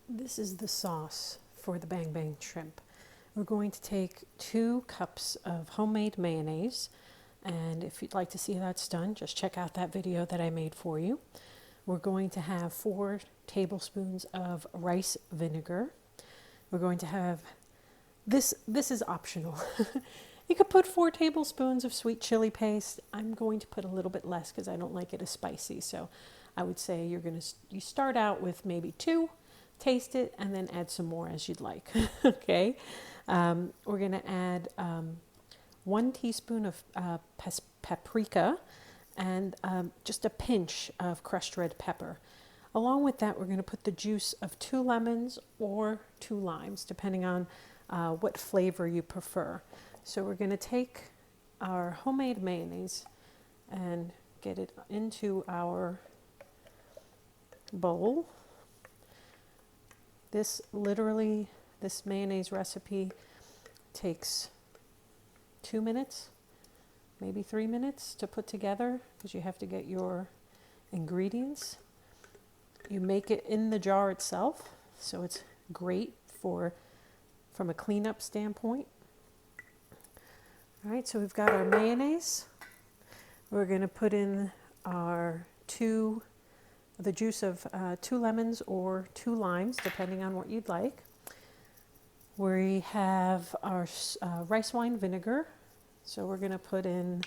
This is the sauce for the Bang Bang shrimp. We're going to take 2 cups of homemade mayonnaise, and if you'd like to see how that's done, just check out that video that I made for you. We're going to have 4 tablespoons of rice vinegar. We're going to have this is optional. You could put 4 tablespoons of sweet chili paste. I'm going to put a little bit less because I don't like it as spicy. So I would say you start out with maybe 2, taste it, and then add some more as you'd like. Okay. We're going to add 1 teaspoon of paprika and just a pinch of crushed red pepper. Along with that, we're going to put the juice of 2 lemons or 2 limes, depending on what flavor you prefer. So we're going to take our homemade mayonnaise and get it into our bowl. This mayonnaise recipe takes 2 minutes, maybe 3 minutes to put together because you have to get your ingredients. You make it in the jar itself, so it's great from a cleanup standpoint. All right, so we've got our mayonnaise. We're going to put in the juice of 2 lemons or 2 limes, depending on what you'd like. We have our rice wine vinegar. So we're going to put in,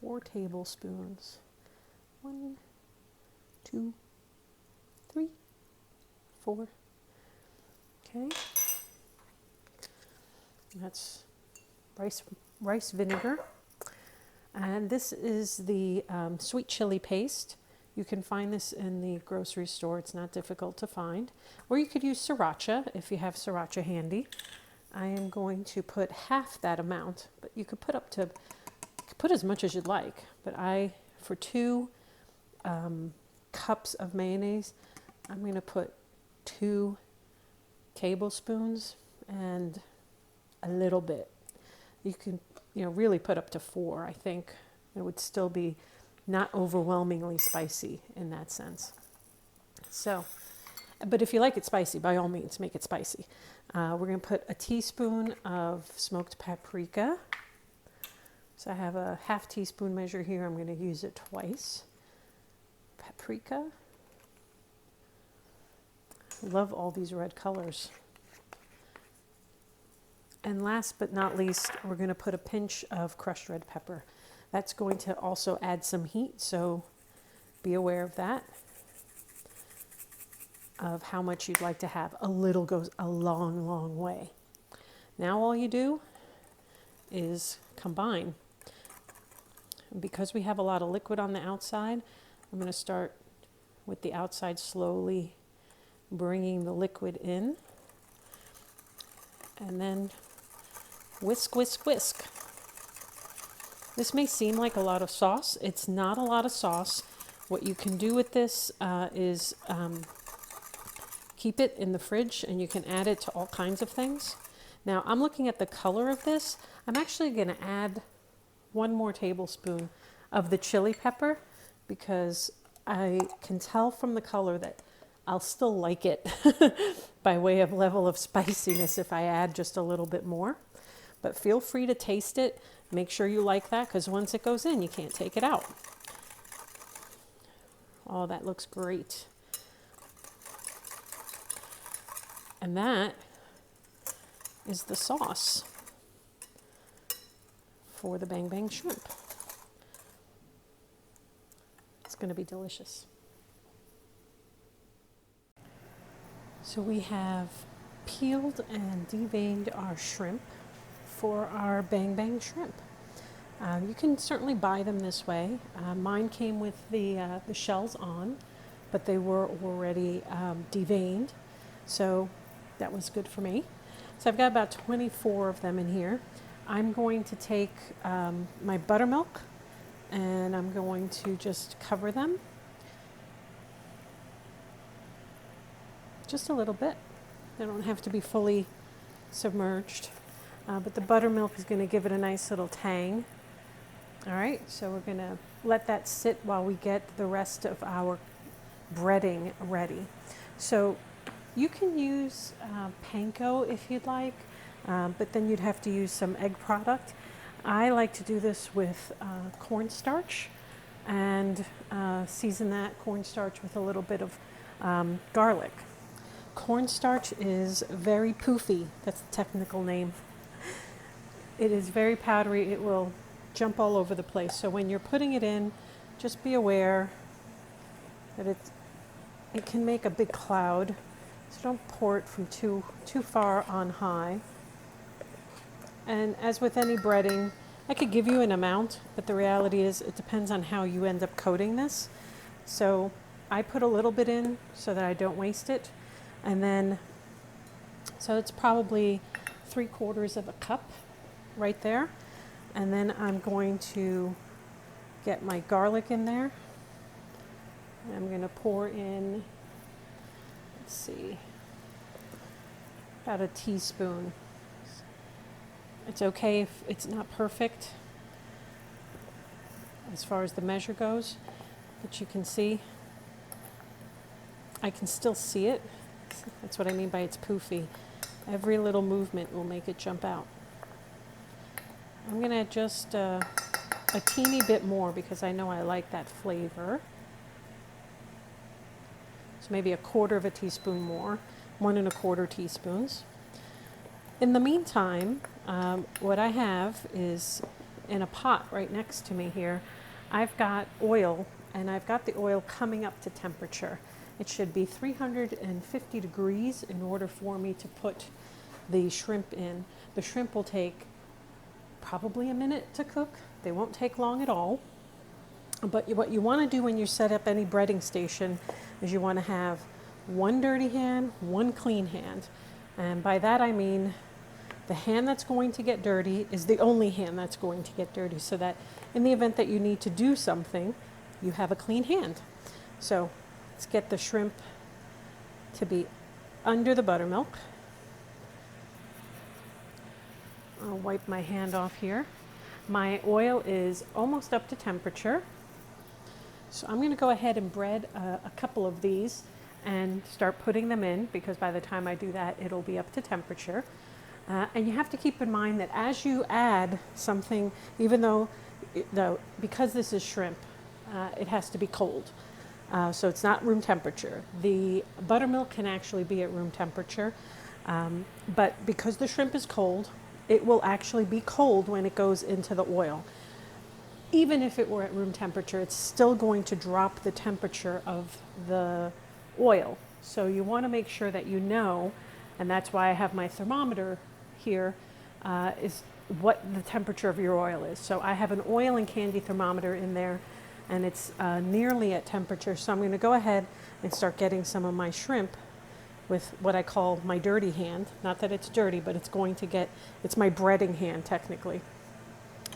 4 tablespoons. 1, 2, 3, 4. Okay. That's rice vinegar. And this is the sweet chili paste. You can find this in the grocery store. It's not difficult to find. Or you could use sriracha if you have sriracha handy. I am going to put half that amount, but you could put as much as you'd like. But for 2 cups of mayonnaise, I'm going to put 2 tablespoons and a little bit. You can, really put up to 4, I think. It would still be not overwhelmingly spicy in that sense. So, but if you like it spicy, by all means, make it spicy. We're going to put a teaspoon of smoked paprika. So I have a half teaspoon measure here. I'm going to use it twice. Paprika. Love all these red colors. And last but not least, we're going to put a pinch of crushed red pepper. That's going to also add some heat, so be aware of that, of how much you'd like to have. A little goes a long, long way. Now all you do is combine. Because we have a lot of liquid on the outside, I'm going to start with the outside, slowly bringing the liquid in, and then whisk, whisk, whisk. This may seem like a lot of sauce. It's not a lot of sauce. What you can do with this is keep it in the fridge, and you can add it to all kinds of things. Now, I'm looking at the color of this. I'm actually going to add 1 more tablespoon of the chili pepper because I can tell from the color that I'll still like it by way of level of spiciness if I add just a little bit more. But feel free to taste it. Make sure you like that because once it goes in, you can't take it out. Oh, that looks great. And that is the sauce for the Bang Bang shrimp. It's going to be delicious. So we have peeled and deveined our shrimp for our Bang Bang shrimp. You can certainly buy them this way. Mine came with the shells on, but they were already deveined, so that was good for me. So I've got about 24 of them in here. I'm going to take my buttermilk and I'm going to just cover them just a little bit. They don't have to be fully submerged, but the buttermilk is going to give it a nice little tang. All right, so we're gonna let that sit while we get the rest of our breading ready. So you can use panko if you'd like, but then you'd have to use some egg product. I like to do this with cornstarch and season that cornstarch with a little bit of garlic. Cornstarch is very poofy, that's the technical name. It is very powdery, it will jump all over the place. So when you're putting it in, just be aware that it can make a big cloud. So don't pour it from too far on high. And as with any breading, I could give you an amount, but the reality is it depends on how you end up coating this. So I put a little bit in so that I don't waste it. And then, so it's probably 3/4 of a cup right there. And then I'm going to get my garlic in there. I'm going to pour in, let's see, about a teaspoon. It's okay if it's not perfect as far as the measure goes, but you can see, I can still see it. That's what I mean by it's poofy. Every little movement will make it jump out. I'm going to adjust a teeny bit more because I know I like that flavor. So maybe 1/4 teaspoon more, 1 1/4 teaspoons. In the meantime, what I have is in a pot right next to me here, I've got oil, and I've got the oil coming up to temperature. It should be 350 degrees in order for me to put the shrimp in. The shrimp will take probably a minute to cook. They won't take long at all. But what you want to do when you set up any breading station is you want to have one dirty hand, one clean hand. And by that I mean the hand that's going to get dirty is the only hand that's going to get dirty, so that in the event that you need to do something, you have a clean hand. So let's get the shrimp to be under the buttermilk. I'll wipe my hand off here. My oil is almost up to temperature. So I'm going to go ahead and bread a couple of these and start putting them in, because by the time I do that, it'll be up to temperature. And you have to keep in mind that as you add something, even though, because this is shrimp, it has to be cold. So it's not room temperature. The buttermilk can actually be at room temperature, but because the shrimp is cold, it will actually be cold when it goes into the oil. Even if it were at room temperature, it's still going to drop the temperature of the oil. So you want to make sure that you know, and that's why I have my thermometer here, is what the temperature of your oil is. So I have an oil and candy thermometer in there, and it's nearly at temperature. So I'm going to go ahead and start getting some of my shrimp with what I call my dirty hand. Not that it's dirty, but it's going to get, it's my breading hand technically.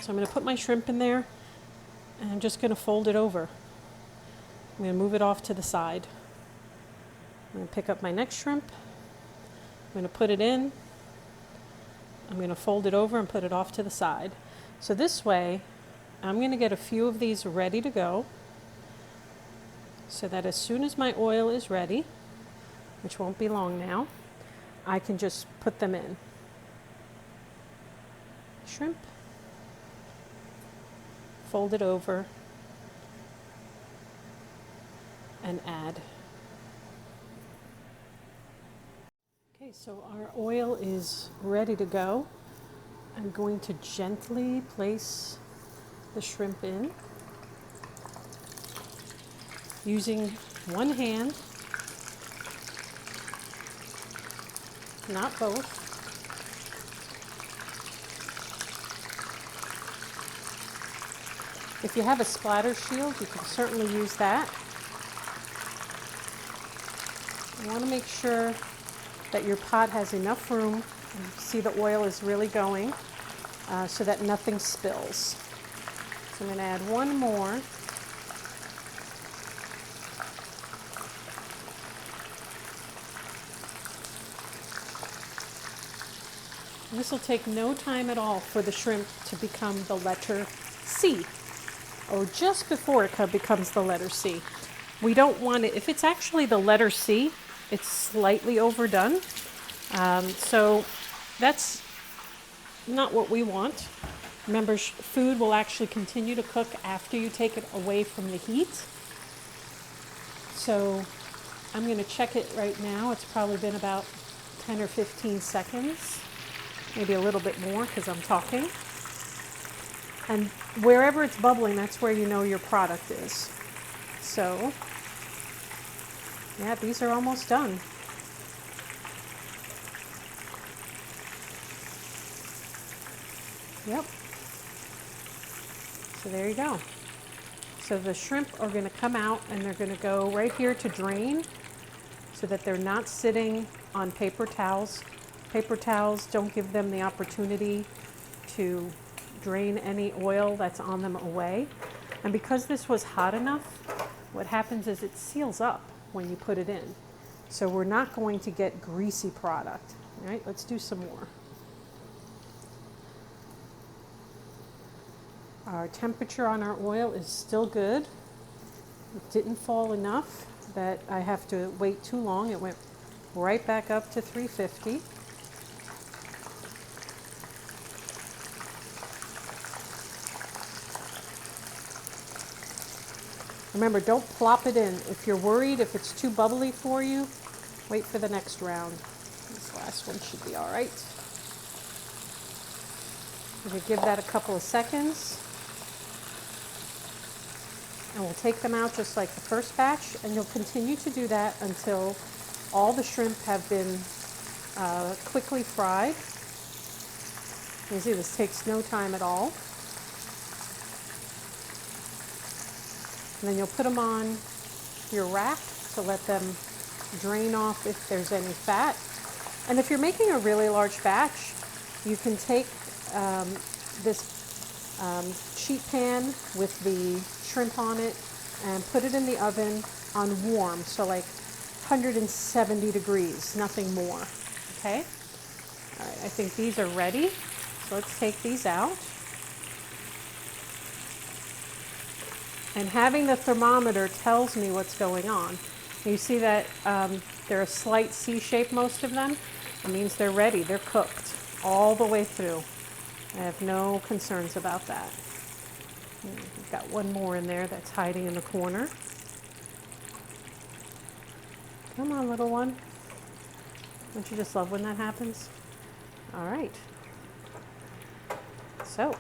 So I'm going to put my shrimp in there, and I'm just going to fold it over. I'm going to move it off to the side. I'm going to pick up my next shrimp. I'm going to put it in. I'm going to fold it over and put it off to the side. So this way, I'm going to get a few of these ready to go, so that as soon as my oil is ready, which won't be long now, I can just put them in. Shrimp, fold it over, and add. Okay, so our oil is ready to go. I'm going to gently place the shrimp in using one hand, not both. If you have a splatter shield, you can certainly use that. You want to make sure that your pot has enough room, and see the oil is really going, so that nothing spills. So I'm going to add one more. This will take no time at all for the shrimp to become the letter C. or just before it becomes the letter C. We don't want it, if it's actually the letter C, it's slightly overdone. So that's not what we want. Remember, food will actually continue to cook after you take it away from the heat. So I'm going to check it right now. It's probably been about 10 or 15 seconds, maybe a little bit more because I'm talking. And wherever it's bubbling, that's where you know your product is. So, yeah, these are almost done. Yep. So there you go. So the shrimp are going to come out and they're going to go right here to drain so that they're not sitting on paper towels. Paper towels don't give them the opportunity to drain any oil that's on them away. And because this was hot enough, what happens is it seals up when you put it in. So we're not going to get greasy product. All right, let's do some more. Our temperature on our oil is still good. It didn't fall enough that I have to wait too long. It went right back up to 350. Remember, don't plop it in. If you're worried if it's too bubbly for you, wait for the next round. This last one should be all right. We're going to give that a couple of seconds. And we'll take them out just like the first batch, and you'll continue to do that until all the shrimp have been quickly fried. You see, this takes no time at all. And then you'll put them on your rack to let them drain off if there's any fat. And if you're making a really large batch, you can take this sheet pan with the shrimp on it and put it in the oven on warm, so like 170 degrees, nothing more. Okay? All right, I think these are ready. So let's take these out. And having the thermometer tells me what's going on. You see that they're a slight C shape, most of them. It means they're ready, they're cooked all the way through. I have no concerns about that. We've got one more in there that's hiding in the corner. Come on, little one. Don't you just love when that happens? All right. So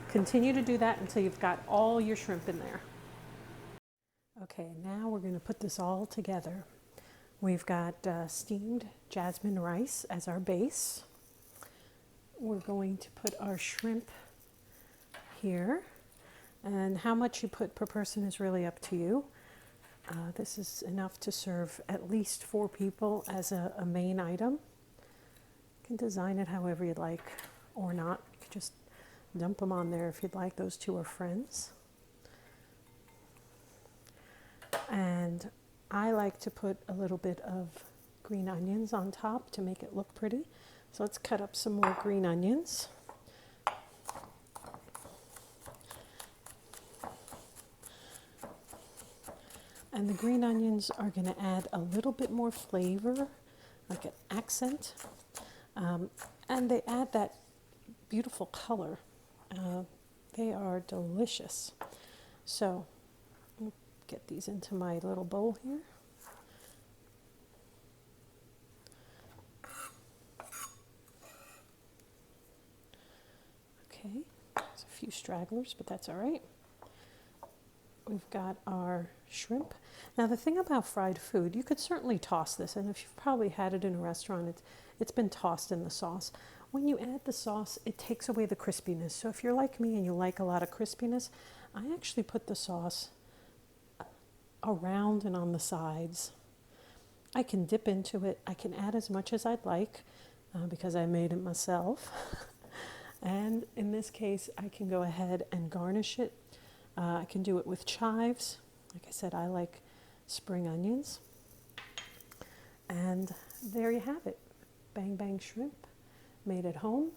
continue to do that until you've got all your shrimp in there. Okay, now we're going to put this all together. We've got steamed jasmine rice as our base. We're going to put our shrimp here. And how much you put per person is really up to you. This is enough to serve at least 4 people as a main item. You can design it however you'd like or not. You can just dump them on there if you'd like. Those two are friends. And I like to put a little bit of green onions on top to make it look pretty. So let's cut up some more green onions. And the green onions are going to add a little bit more flavor, like an accent. And they add that beautiful color. They are delicious. So I'll get these into my little bowl here. Okay, there's a few stragglers, but that's all right. We've got our shrimp. Now the thing about fried food, you could certainly toss this, and if you've probably had it in a restaurant, it's been tossed in the sauce. When you add the sauce, it takes away the crispiness. So if you're like me and you like a lot of crispiness, I actually put the sauce around and on the sides. I can dip into it. I can add as much as I'd like because I made it myself. And in this case, I can go ahead and garnish it. I can do it with chives. Like I said, I like spring onions. And there you have it. Bang Bang shrimp, made at home.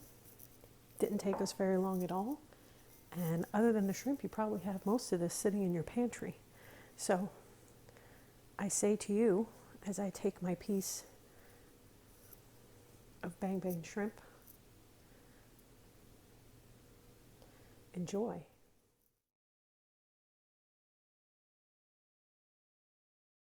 Didn't take us very long at all. And other than the shrimp, you probably have most of this sitting in your pantry. So I say to you, as I take my piece of bang bang shrimp, enjoy.